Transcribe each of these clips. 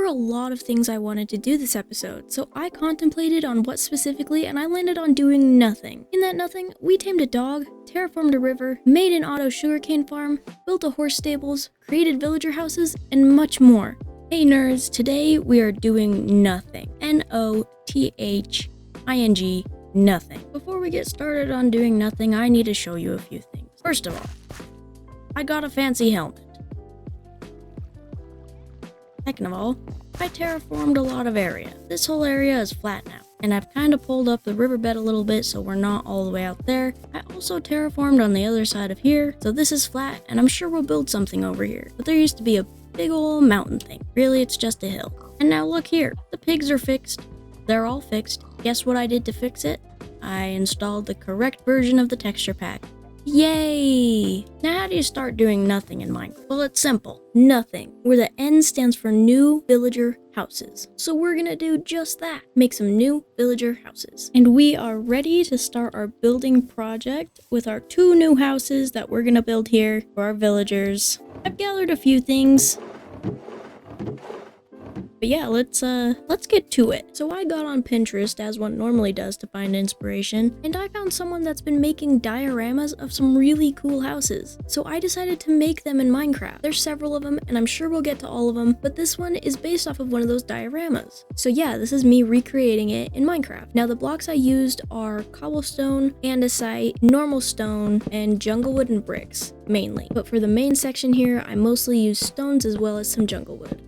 were a lot of things I wanted to do this episode, so I contemplated on what specifically, and I landed on doing nothing. In that nothing, we tamed a dog, terraformed a river, made an auto sugarcane farm, built a horse stables, created villager houses, and much more. Hey nerds, today we are doing nothing. N-O-T-H-I-N-G, nothing. Before we get started on doing nothing, I need to show you a few things. First of all, I got a fancy helmet. Second of all, I terraformed a lot of area. This whole area is flat now, and I've kind of pulled up the riverbed a little bit so we're not all the way out there. I also terraformed on the other side of here, so this is flat, and I'm sure we'll build something over here. But there used to be a big old mountain thing. Really, it's just a hill. And now look here, the pigs are fixed. They're all fixed. Guess what I did to fix it? I installed the correct version of the texture pack. Yay! Now how do you start doing nothing in Minecraft? Well, it's simple. Nothing. Where the N stands for new villager houses. So we're gonna do just that. Make some new villager houses. And we are ready to start our building project with our 2 new houses that we're gonna build here for our villagers. I've gathered a few things. But yeah, let's get to it. So I got on Pinterest, as one normally does, to find inspiration, and I found someone that's been making dioramas of some really cool houses. So I decided to make them in Minecraft. There's several of them, and I'm sure we'll get to all of them, but this one is based off of one of those dioramas. So yeah, this is me recreating it in Minecraft. Now the blocks I used are cobblestone, andesite, normal stone, and junglewood and bricks, mainly. But for the main section here, I mostly use stones as well as some junglewood.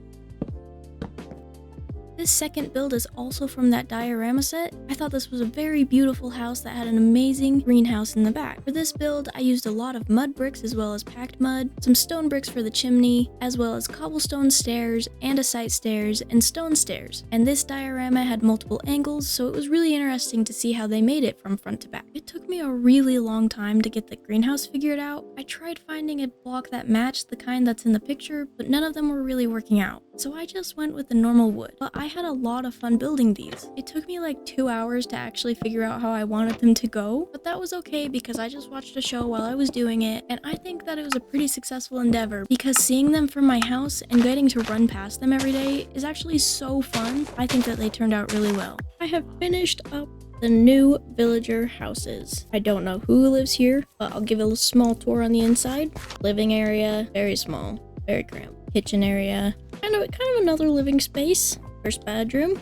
This second build is also from that diorama set. I thought this was a very beautiful house that had an amazing greenhouse in the back. For this build, I used a lot of mud bricks as well as packed mud, some stone bricks for the chimney, as well as cobblestone stairs, andesite stairs, and stone stairs. And this diorama had multiple angles, so it was really interesting to see how they made it from front to back. It took me a really long time to get the greenhouse figured out. I tried finding a block that matched the kind that's in the picture, but none of them were really working out. So I just went with the normal wood, but I had a lot of fun building these. It took me like 2 hours to actually figure out how I wanted them to go, but that was okay because I just watched a show while I was doing it, and I think that it was a pretty successful endeavor because seeing them from my house and getting to run past them every day is actually so fun. I think that they turned out really well. I have finished up the new villager houses. I don't know who lives here, but I'll give a small tour on the inside. Living area, very small, very cramped. Kitchen area, kind of another living space. First bedroom,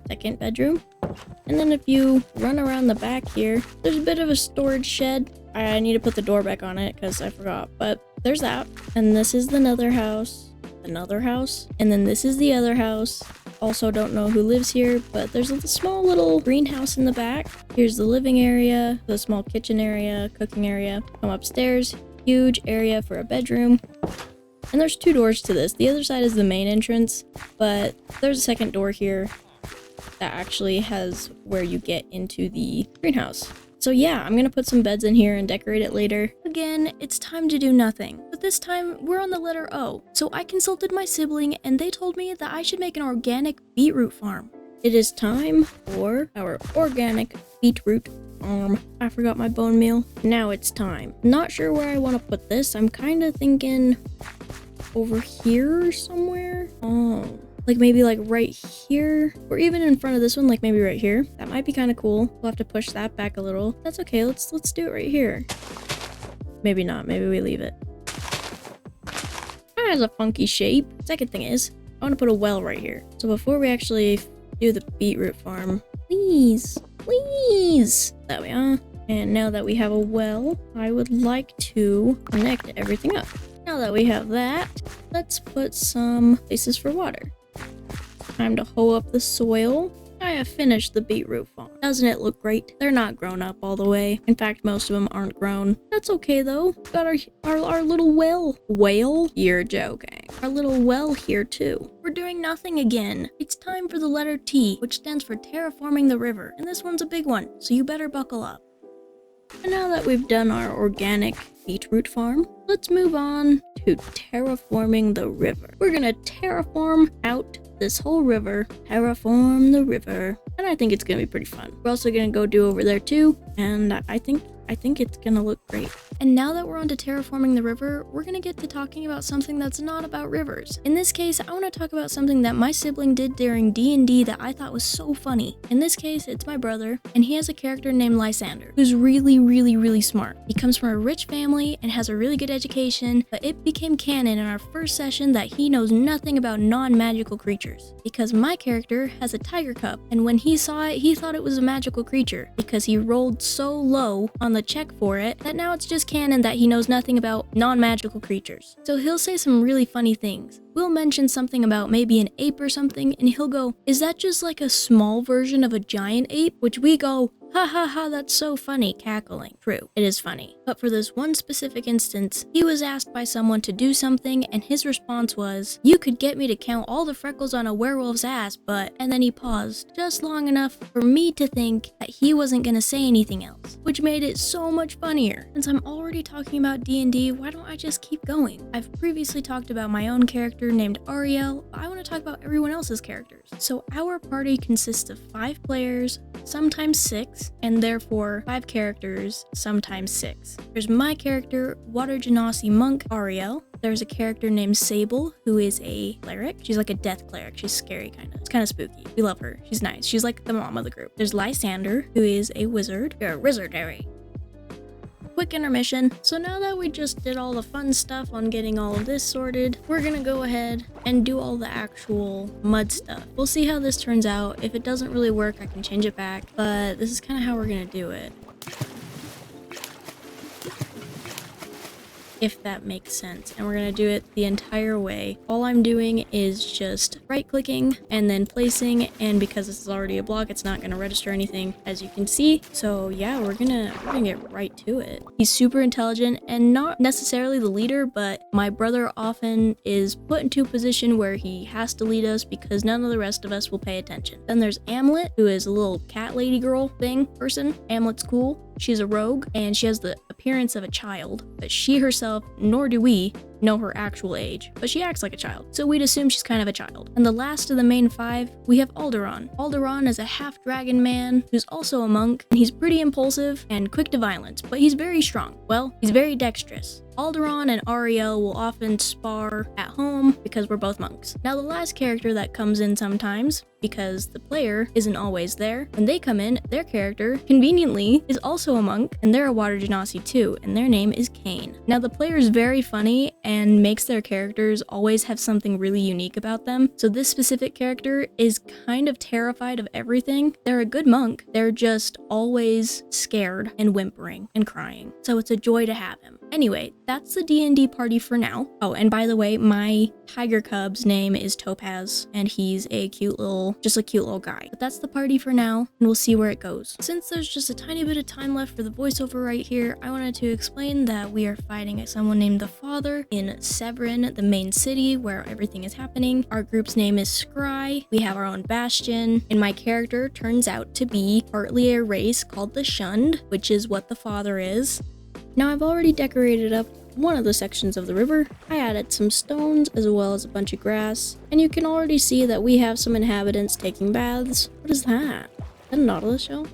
second bedroom, and then if you run around the back here, there's a bit of a storage shed. I need to put the door back on it because I forgot, but there's that. And this is another house, and then this is the other house. Also don't know who lives here, but there's a small little greenhouse in the back. Here's the living area, the small kitchen area, cooking area. Come upstairs, huge area for a bedroom. And there's 2 doors to this. The other side is the main entrance, but there's a second door here that actually has where you get into the greenhouse. So yeah, I'm gonna put some beds in here and decorate it later. Again, it's time to do nothing. But this time, we're on the letter O. So I consulted my sibling and they told me that I should make an organic beetroot farm. It is time for our organic beetroot farm. I forgot my bone meal. Now it's time. Not sure where I want to put this. I'm kind of thinking over here somewhere. Oh, like maybe like right here, or even in front of this one, like maybe right here. That might be kind of cool. We'll have to push that back a little. That's okay. Let's do it right here. Maybe not. Maybe we leave it. That has a funky shape. Second thing is, I want to put a well right here. So before we actually do the beetroot farm, please. There we are. And now that we have a well, I would like to connect everything up. Now that we have that, let's put some places for water. Time to hoe up the soil. I have finished the beetroot farm. Doesn't it look great? They're not grown up all the way. In fact, most of them aren't grown. That's okay though. Got our little well. Whale? You're joking. Our little well here too. We're doing nothing again. It's time for the letter T, which stands for terraforming the river. And this one's a big one, so you better buckle up. And now that we've done our organic beetroot farm, let's move on to terraforming the river. We're gonna terraform out this whole river, terraform the river, and I think it's gonna be pretty fun. We're also gonna go do over there too, and I think I think it's gonna look great. And now that we're on to terraforming the river, we're gonna get to talking about something that's not about rivers. In this case, I want to talk about something that my sibling did during D&D that I thought was so funny. In this case, it's my brother, and he has a character named Lysander, who's really smart. He comes from a rich family and has a really good education, but it became canon in our first session that he knows nothing about non-magical creatures, because my character has a tiger cub, and when he saw it, he thought it was a magical creature, because he rolled so low on the check for it that now it's just canon that he knows nothing about non-magical creatures. So he'll say some really funny things. We'll mention something about maybe an ape or something, and he'll go, "Is that just like a small version of a giant ape?" Which we go, "Ha ha ha, that's so funny," cackling. True, it is funny. But for this one specific instance, he was asked by someone to do something, and his response was, "You could get me to count all the freckles on a werewolf's ass, but..." And then he paused, just long enough for me to think that he wasn't gonna say anything else, which made it so much funnier. Since I'm already talking about D&D, why don't I just keep going? I've previously talked about my own character named Ariel, but I want to talk about everyone else's characters. So our party consists of 5 players, sometimes 6, and therefore 5 characters, sometimes 6. There's my character, Water Genasi Monk Ariel. There's a character named Sable, who is a cleric. She's like a death cleric. She's scary, kind of. It's kind of spooky. We love her. She's nice. She's like the mom of the group. There's Lysander, who is a wizard. You're a wizardary. Quick intermission. So now that we just did all the fun stuff on getting all of this sorted, we're gonna go ahead and do all the actual mud stuff. We'll see how this turns out. If it doesn't really work, I can change it back, but this is kind of how we're gonna do it. If that makes sense. And we're gonna do it the entire way. All I'm doing is just right clicking and then placing, and because this is already a block, it's not gonna register anything, as you can see. So yeah, we're gonna get right to it. He's super intelligent and not necessarily the leader, but my brother often is put into a position where he has to lead us because none of the rest of us will pay attention. Then there's Amlet, who is a little cat lady girl person. Amlet's cool. She's a rogue, and she has the appearance of a child, but she herself, nor do we, know her actual age, but she acts like a child, so we'd assume she's kind of a child. And the last of the main 5, we have Alderon. Alderon is a half-dragon man who's also a monk, and he's pretty impulsive and quick to violence, but he's very strong. Well, he's very dexterous. Alderon and Ariel will often spar at home because we're both monks. Now the last character that comes in sometimes, because the player isn't always there, when they come in, their character, conveniently, is also a monk, and they're a Water Genasi too, and their name is Cain. Now the player is very funny and makes their characters always have something really unique about them, so this specific character is kind of terrified of everything. They're a good monk, they're just always scared and whimpering and crying, so it's a joy to have him. Anyway, that's the D&D party for now. Oh, and by the way, my tiger cub's name is Topaz, and he's a cute little guy. But that's the party for now, and we'll see where it goes. Since there's just a tiny bit of time left for the voiceover right here, I wanted to explain that we are fighting someone named the Father in Severin, the main city where everything is happening. Our group's name is Scry. We have our own bastion, and my character turns out to be partly a race called the Shunned, which is what the Father is. Now I've already decorated up one of the sections of the river. I added some stones as well as a bunch of grass, and you can already see that we have some inhabitants taking baths. What is that? Is that a Nautilus shell?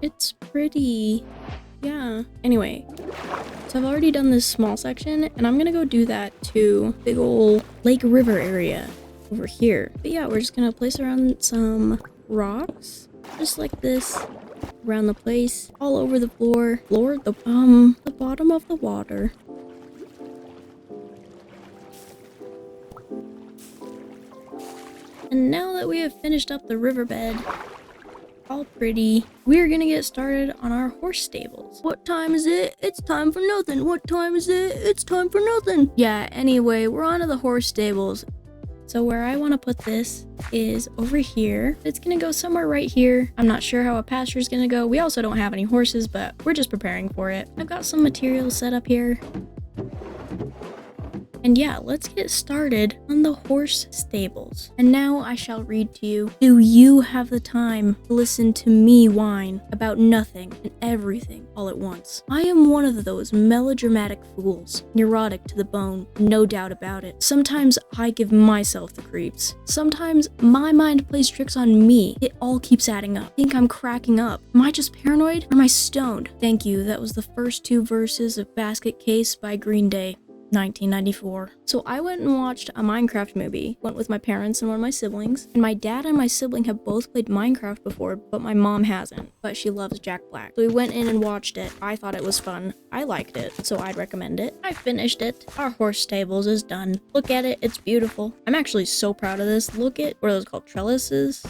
It's pretty. Yeah. Anyway, so I've already done this small section, and I'm gonna go do that to big ol' lake river area over here. But yeah, we're just gonna place around some rocks, just like this. Around the place, all over the the bottom of the water. And now that we have finished up the riverbed, all pretty, we're gonna get started on our horse stables. What time is it? It's time for nothing. What time is it? It's time for nothing. Yeah, anyway, we're on to the horse stables. So where I want to put this is over here. It's gonna go somewhere right here. I'm not sure how a pasture is gonna go. We also don't have any horses, but we're just preparing for it. I've got some materials set up here. And yeah, let's get started on the horse stables. And now I shall read to you. Do you have the time to listen to me whine about nothing and everything all at once? I am one of those melodramatic fools, neurotic to the bone, no doubt about it. Sometimes I give myself the creeps. Sometimes my mind plays tricks on me. It all keeps adding up. I think I'm cracking up. Am I just paranoid or am I stoned? Thank you. That was the first 2 verses of Basket Case by Green Day. 1994. So I went and watched a Minecraft movie, went with my parents and one of my siblings, and my dad and my sibling have both played Minecraft before, but my mom hasn't, but she loves Jack Black. So we went in and watched it. I thought it was fun. I liked it, so I'd recommend it. I finished it. Our horse stables is done. Look at it, it's beautiful. I'm actually so proud of this. Look at, what are those called, trellises?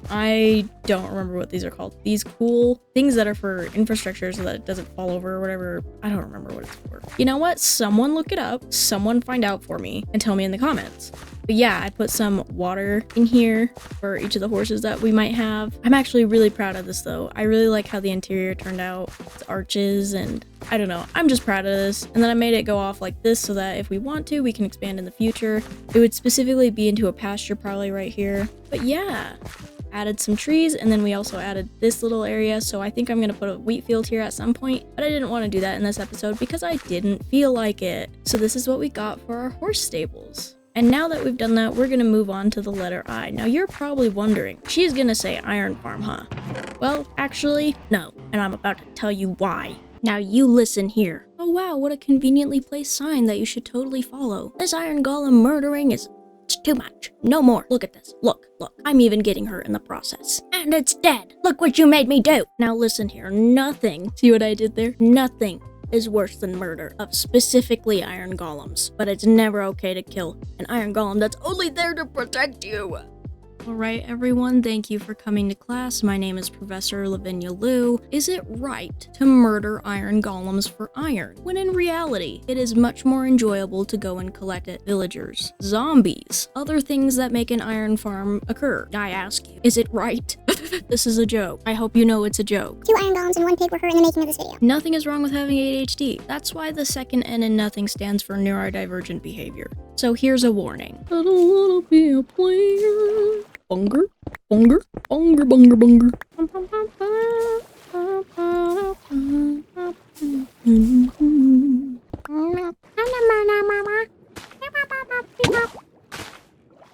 I don't remember what these are called. These cool things that are for infrastructure so that it doesn't fall over or whatever. I don't remember what it's for. You know what? Someone look it up. Someone find out for me and tell me in the comments. But yeah, I put some water in here for each of the horses that we might have. I'm actually really proud of this though. I really like how the interior turned out. It's arches and I don't know. I'm just proud of this. And then I made it go off like this so that if we want to, we can expand in the future. It would specifically be into a pasture probably right here. But yeah, added some trees and then we also added this little area. So I think I'm going to put a wheat field here at some point, but I didn't want to do that in this episode because I didn't feel like it. So this is what we got for our horse stables. And now that we've done that, we're gonna move on to the letter I. Now you're probably wondering, she's gonna say iron farm, huh? Well, actually, no, and I'm about to tell you why. Now you listen here. Oh wow, what a conveniently placed sign that you should totally follow. This iron golem murdering is too much. No more. Look at this. Look. I'm even getting her in the process. And it's dead. Look what you made me do. Now listen here, nothing. See what I did there? Nothing is worse than murder of specifically iron golems, but it's never okay to kill an iron golem that's only there to protect you. Alright everyone, thank you for coming to class. My name is Professor Lavinia Liu. Is it right to murder iron golems for iron? When in reality, it is much more enjoyable to go and collect it. Villagers, zombies, other things that make an iron farm occur. I ask you, is it right? This is a joke. I hope you know it's a joke. 2 iron golems and 1 pig were hurt in the making of this video. Nothing is wrong with having ADHD. That's why the second N in nothing stands for neurodivergent behavior. So here's a warning. I don't wanna be a player. Bunger, bunger, bunger, bunger, bunger.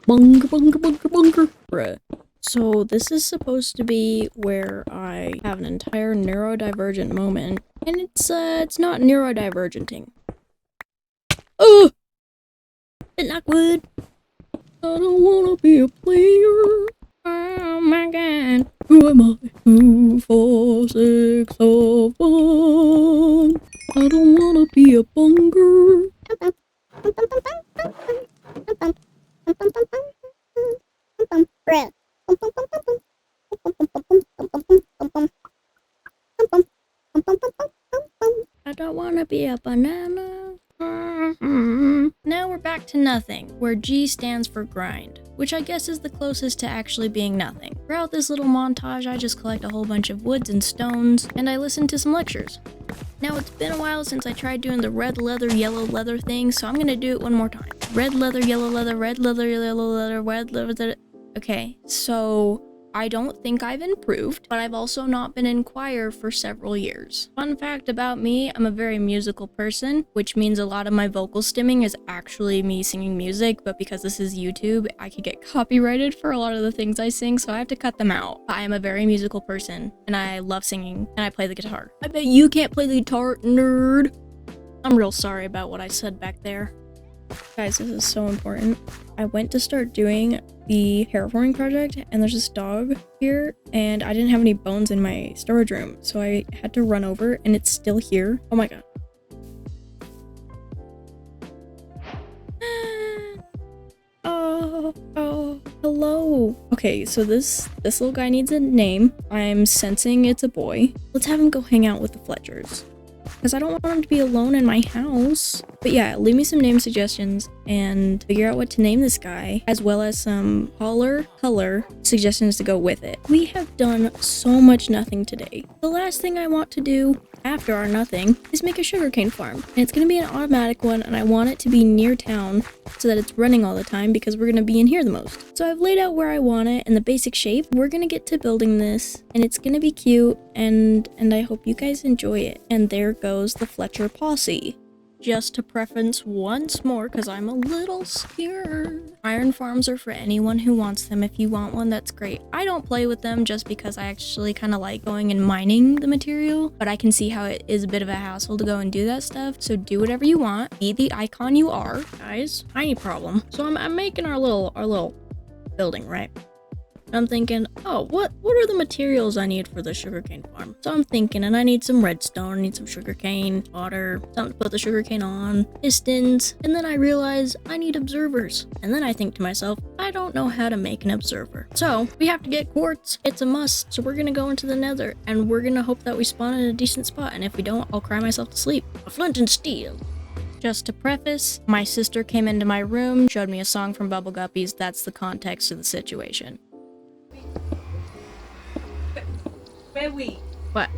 Bunger, bunger, bunger, bunger. Bruh. So this is supposed to be where I have an entire neurodivergent moment, and it's not neurodivergenting. Oh! It's not good. I don't wanna be a player. Oh my god. Who am I? 2, 4, 6, so fun. I don't wanna be a bunger. I don't wanna be a banana. Now we're back to nothing, where G stands for grind, which I guess is the closest to actually being nothing. Throughout this little montage, I just collect a whole bunch of woods and stones, and I listen to some lectures. Now it's been a while since I tried doing the red leather, yellow leather thing, so I'm gonna do it one more time. Red leather, yellow leather, red leather, yellow leather, red leather. Okay, so I don't think I've improved, but I've also not been in choir for several years. Fun fact about me, I'm a very musical person, which means a lot of my vocal stimming is actually me singing music, but because this is YouTube, I could get copyrighted for a lot of the things I sing, so I have to cut them out. I am a very musical person, and I love singing, and I play the guitar. I bet you can't play the guitar, nerd. I'm real sorry about what I said back there. Guys, this is so important. I went to start doing the terraforming project and there's this dog here and I didn't have any bones in my storage room, so I had to run over and it's still here. Oh my god. Oh, hello. Okay, so this little guy needs a name. I'm sensing it's a boy. Let's have him go hang out with the Fletchers, because I don't want him to be alone in my house. But yeah, leave me some name suggestions and figure out what to name this guy, as well as some color suggestions to go with it. We have done so much nothing today. The last thing I want to do after our nothing is make a sugarcane farm. And it's going to be an automatic one, and I want it to be near town so that it's running all the time because we're going to be in here the most. So I've laid out where I want it and the basic shape. We're going to get to building this, and it's going to be cute, and I hope you guys enjoy it. And there goes the Fletcher posse. Just to preference once more, because I'm a little scared. Iron farms are for anyone who wants them. If you want one, that's great. I don't play with them just because I actually kind of like going and mining the material, but I can see how it is a bit of a hassle to go and do that stuff. So do whatever you want. Be the icon you are, guys. Tiny problem. So I'm making our little building, right? I'm thinking, oh, what are the materials I need for the sugarcane farm? So I'm thinking, and I need some redstone, I need some sugarcane, water, something to put the sugarcane on, pistons, and then I realize I need observers. And then I think to myself, I don't know how to make an observer. So we have to get quartz. It's a must. So we're gonna go into the nether, and we're gonna hope that we spawn in a decent spot, and if we don't, I'll cry myself to sleep. A flint and steel. Just to preface, my sister came into my room, showed me a song from Bubble Guppies. That's the context of the situation. Wait. What?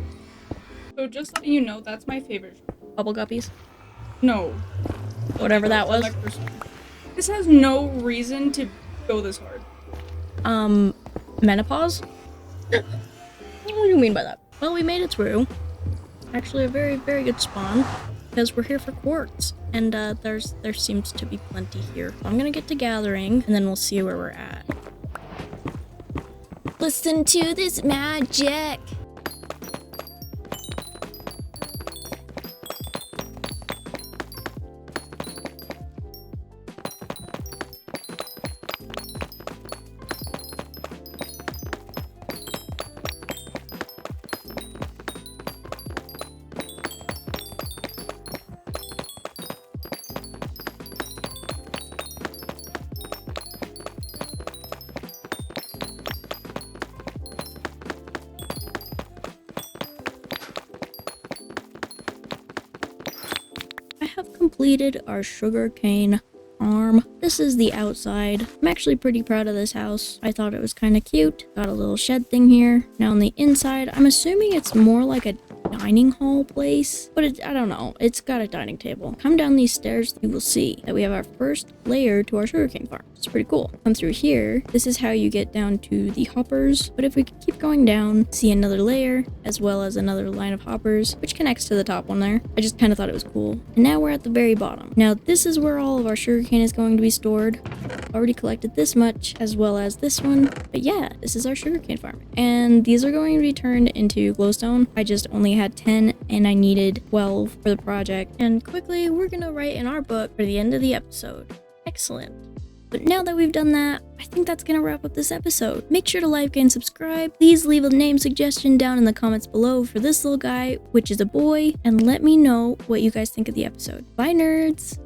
So just letting you know, that's my favorite. Bubble Guppies? No. Whatever that was. This has no reason to go this hard. Menopause? What do you mean by that? Well, we made it through. Actually, a very, very good spawn. Because we're here for quartz. And there seems to be plenty here. I'm gonna get to gathering, and then we'll see where we're at. Listen to this magic. Have completed our sugarcane farm. This is the outside. I'm actually pretty proud of this house. I thought it was kind of cute. Got a little shed thing here. Now on the inside, I'm assuming it's more like a dining hall place, but I don't know. It's got a dining table. Come down these stairs, you will see that we have our first layer to our sugarcane farm. It's pretty cool. Come through here. This is how you get down to the hoppers, but if we keep going down, see another layer as well as another line of hoppers, which connects to the top one there. I just kind of thought it was cool. And now we're at the very bottom. Now this is where all of our sugarcane is going to be stored. Already collected this much as well as this one, but yeah, this is our sugarcane farm, and these are going to be turned into glowstone. I just only had 10 and I needed 12 for the project, and quickly we're gonna write in our book for the end of the episode. Excellent. But now that we've done that, I think that's gonna wrap up this episode. Make sure to like and subscribe. Please leave a name suggestion down in the comments below for this little guy, which is a boy, and let me know what you guys think of the episode. Bye, nerds!